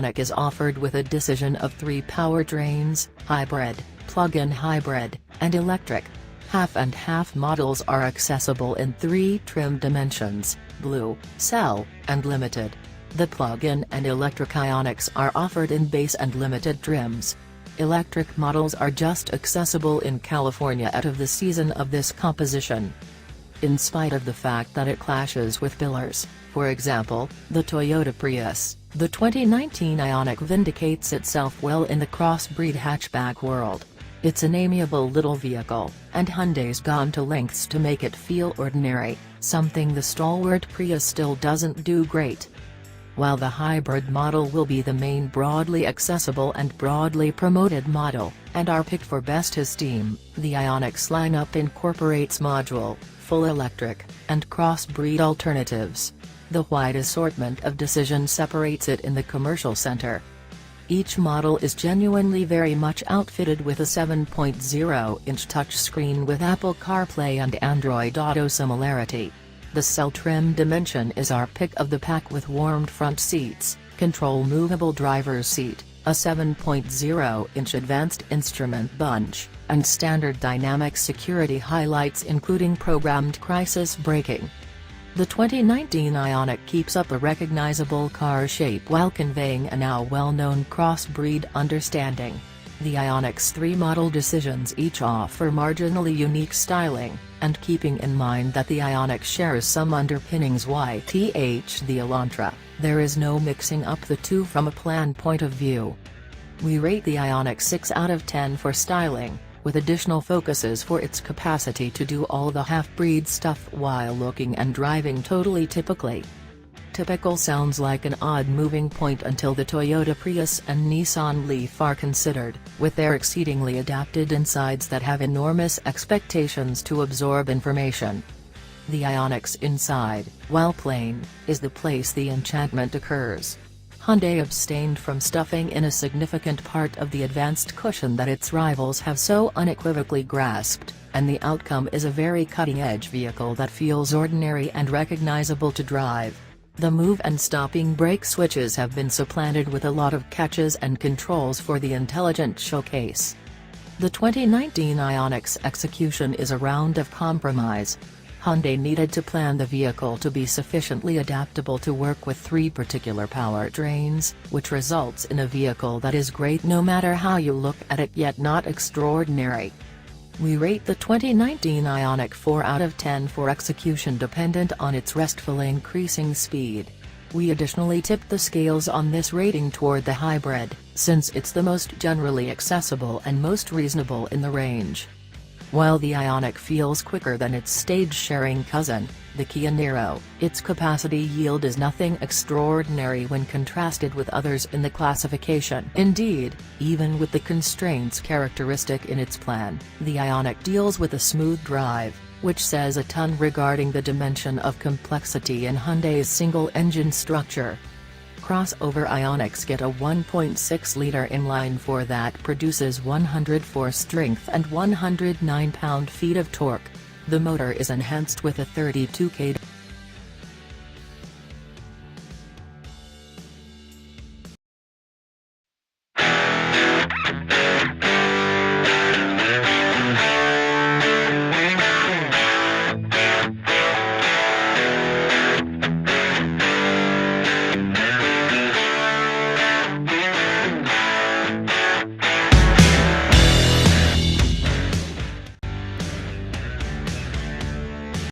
Ioniq is offered with a decision of 3 powertrains: hybrid, plug-in hybrid, and electric. Half and half models are accessible in 3 trim dimensions: Blue, Cell, and Limited. The plug-in and electric Ioniqs are offered in base and limited trims. Electric models are just accessible in California out of the season of this composition. In spite of the fact that it clashes with pillars, for example, the Toyota Prius, the 2019 Ioniq vindicates itself well in the crossbreed hatchback world. It's an amiable little vehicle, and Hyundai's gone to lengths to make it feel ordinary, something the stalwart Prius still doesn't do great. While the hybrid model will be the main broadly accessible and broadly promoted model, and are picked for best esteem, the Ioniq's lineup incorporates module, full electric, and crossbreed alternatives. The wide assortment of decisions separates it in the commercial center. Each model is genuinely very much outfitted with a 7.0-inch touchscreen with Apple CarPlay and Android Auto similarity. The Cell trim dimension is our pick of the pack with warmed front seats, control movable driver's seat, a 7.0-inch advanced instrument bunch, and standard dynamic security highlights including programmed crisis braking. The 2019 Ioniq keeps up a recognizable car shape while conveying a now well-known crossbreed understanding. The Ioniq's 3 model decisions each offer marginally unique styling, and keeping in mind that the Ioniq shares some underpinnings with the Elantra, there is no mixing up the two from a plan point of view. We rate the Ioniq 6 out of 10 for styling, with additional focuses for its capacity to do all the half-breed stuff while looking and driving totally typically. Typical sounds like an odd moving point until the Toyota Prius and Nissan Leaf are considered, with their exceedingly adapted insides that have enormous expectations to absorb information. The Ioniq's inside, while plain, is the place the enchantment occurs. Hyundai abstained from stuffing in a significant part of the advanced cushion that its rivals have so unequivocally grasped, and the outcome is a very cutting-edge vehicle that feels ordinary and recognizable to drive. The move and stopping brake switches have been supplanted with a lot of catches and controls for the intelligent showcase. The 2019 Ioniq's execution is a round of compromise. Hyundai needed to plan the vehicle to be sufficiently adaptable to work with 3 particular powertrains, which results in a vehicle that is great no matter how you look at it yet not extraordinary. We rate the 2019 Ioniq 4 out of 10 for execution dependent on its restful increasing speed. We additionally tip the scales on this rating toward the hybrid, since it's the most generally accessible and most reasonable in the range. While the Ioniq feels quicker than its stage-sharing cousin, the Kia Niro, its capacity yield is nothing extraordinary when contrasted with others in the classification. Indeed, even with the constraints characteristic in its plan, the Ioniq deals with a smooth drive, which says a ton regarding the dimension of complexity in Hyundai's single-engine structure. Crossover Ioniqs get a 1.6-liter inline-4 that produces 104 strength and 109 pound-feet of torque. The motor is enhanced with a 32 kW